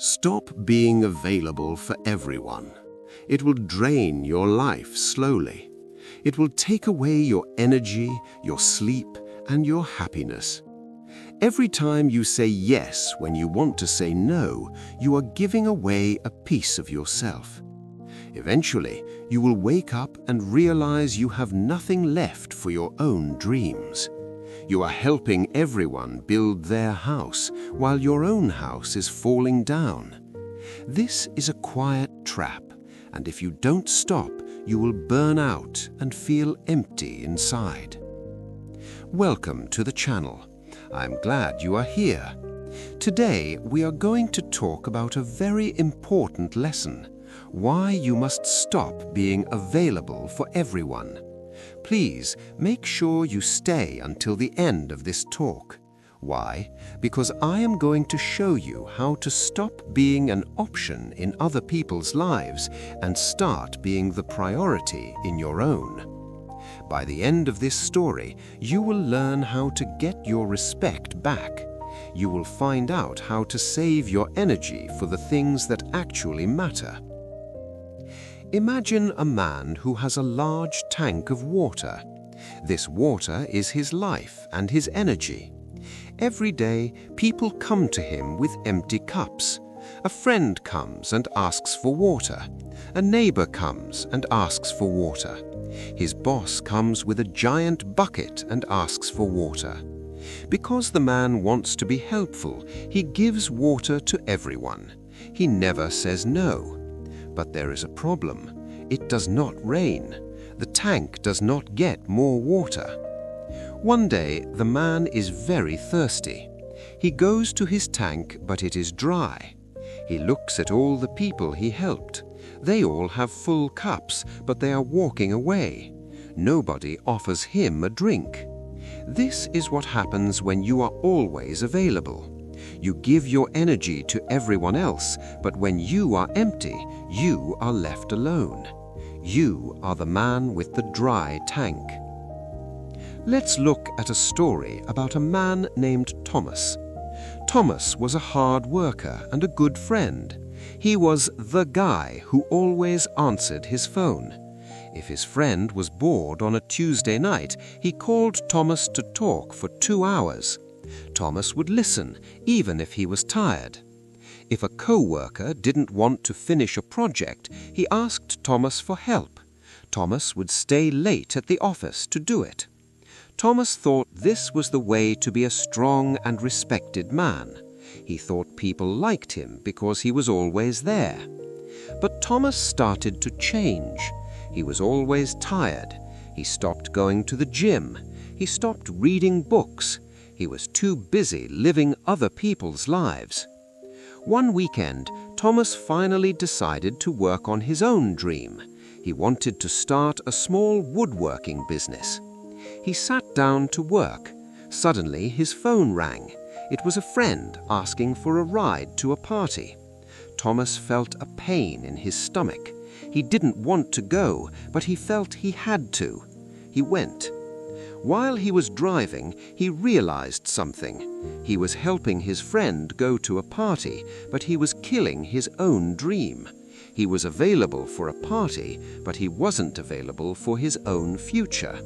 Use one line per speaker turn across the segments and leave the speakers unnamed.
Stop being available for everyone. It will drain your life slowly. It will take away your energy, your sleep, and your happiness. Every time you say yes when you want to say no, you are giving away a piece of yourself. Eventually, you will wake up and realize you have nothing left for your own dreams. You are helping everyone build their house while your own house is falling down. This is a quiet trap, and if you don't stop, you will burn out and feel empty inside. Welcome to the channel. I'm glad you are here. Today, we are going to talk about a very important lesson: why you must stop being available for everyone. Please make sure you stay until the end of this talk. Why? Because I am going to show you how to stop being an option in other people's lives and start being the priority in your own. By the end of this story, you will learn how to get your respect back. You will find out how to save your energy for the things that actually matter. Imagine a man who has a large tank of water. This water is his life and his energy. Every day, people come to him with empty cups. A friend comes and asks for water. A neighbor comes and asks for water. His boss comes with a giant bucket and asks for water. Because the man wants to be helpful, he gives water to everyone. He never says no. But there is a problem. It does not rain. The tank does not get more water. One day, the man is very thirsty. He goes to his tank, but it is dry. He looks at all the people he helped. They all have full cups, but they are walking away. Nobody offers him a drink. This is what happens when you are always available. You give your energy to everyone else, but when you are empty, you are left alone. You are the man with the dry tank. Let's look at a story about a man named Thomas. Thomas was a hard worker and a good friend. He was the guy who always answered his phone. If his friend was bored on a Tuesday night, he called Thomas to talk for 2 hours. Thomas would listen, even if he was tired. If a co-worker didn't want to finish a project, he asked Thomas for help. Thomas would stay late at the office to do it. Thomas thought this was the way to be a strong and respected man. He thought people liked him because he was always there. But Thomas started to change. He was always tired. He stopped going to the gym. He stopped reading books. He was too busy living other people's lives. One weekend, Thomas finally decided to work on his own dream. He wanted to start a small woodworking business. He sat down to work. Suddenly, his phone rang. It was a friend asking for a ride to a party. Thomas felt a pain in his stomach. He didn't want to go, but he felt he had to. He went. While he was driving, he realized something. He was helping his friend go to a party, but he was killing his own dream. He was available for a party, but he wasn't available for his own future.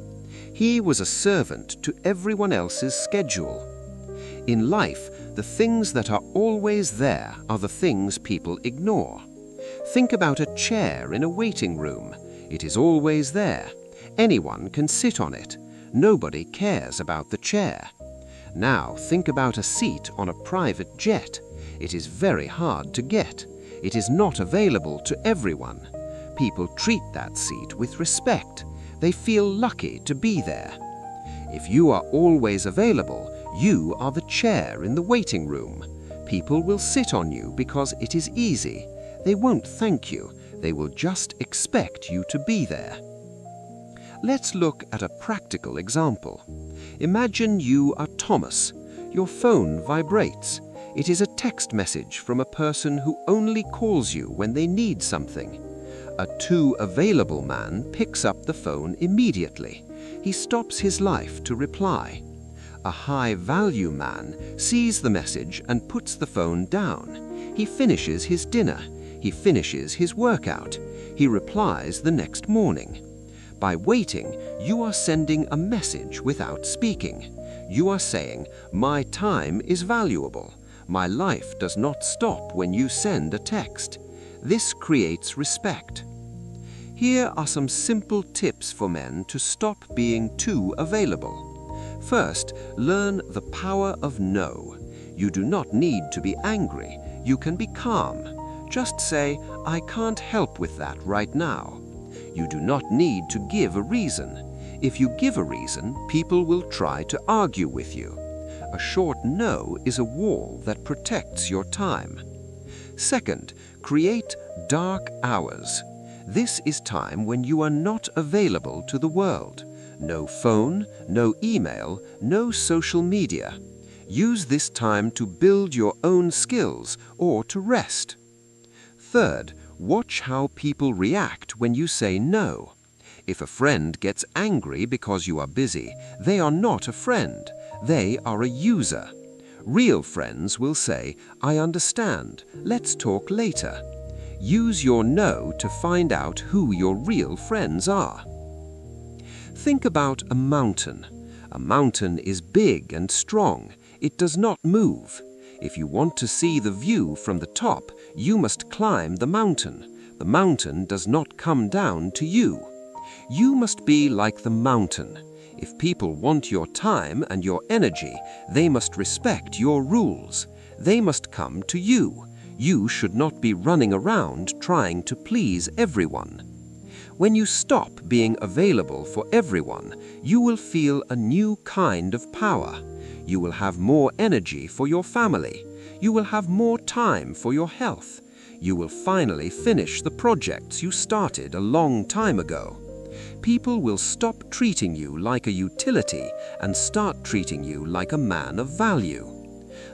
He was a servant to everyone else's schedule. In life, the things that are always there are the things people ignore. Think about a chair in a waiting room. It is always there. Anyone can sit on it. Nobody cares about the chair. Now think about a seat on a private jet. It is very hard to get. It is not available to everyone. People treat that seat with respect. They feel lucky to be there. If you are always available, you are the chair in the waiting room. People will sit on you because it is easy. They won't thank you. They will just expect you to be there. Let's look at a practical example. Imagine you are Thomas. Your phone vibrates. It is a text message from a person who only calls you when they need something. A too available man picks up the phone immediately. He stops his life to reply. A high-value man sees the message and puts the phone down. He finishes his dinner. He finishes his workout. He replies the next morning. By waiting, you are sending a message without speaking. You are saying, "My time is valuable. My life does not stop when you send a text." This creates respect. Here are some simple tips for men to stop being too available. First, learn the power of no. You do not need to be angry. You can be calm. Just say, "I can't help with that right now." You do not need to give a reason. If you give a reason, people will try to argue with you. A short no is a wall that protects your time. Second, create dark hours. This is time when you are not available to the world. No phone, no email, no social media. Use this time to build your own skills or to rest. Third, watch how people react when you say no. If a friend gets angry because you are busy, they are not a friend. They are a user. Real friends will say, "I understand. Let's talk later." Use your no to find out who your real friends are. Think about a mountain. A mountain is big and strong. It does not move. If you want to see the view from the top, you must climb the mountain. The mountain does not come down to you. You must be like the mountain. If people want your time and your energy, they must respect your rules. They must come to you. You should not be running around trying to please everyone. When you stop being available for everyone, you will feel a new kind of power. You will have more energy for your family. You will have more time for your health. You will finally finish the projects you started a long time ago. People will stop treating you like a utility and start treating you like a man of value.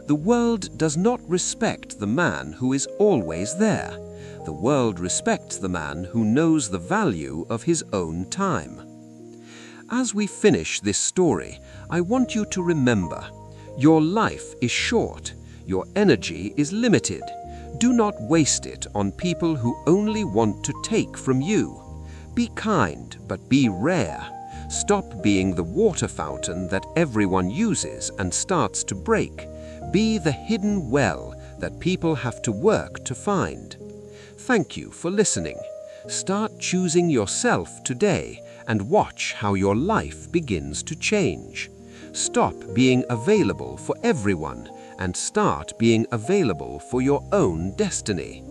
The world does not respect the man who is always there. The world respects the man who knows the value of his own time. As we finish this story, I want you to remember, your life is short. Your energy is limited. Do not waste it on people who only want to take from you. Be kind, but be rare. Stop being the water fountain that everyone uses and starts to break. Be the hidden well that people have to work to find. Thank you for listening. Start choosing yourself today and watch how your life begins to change. Stop being available for everyone and start being available for your own destiny.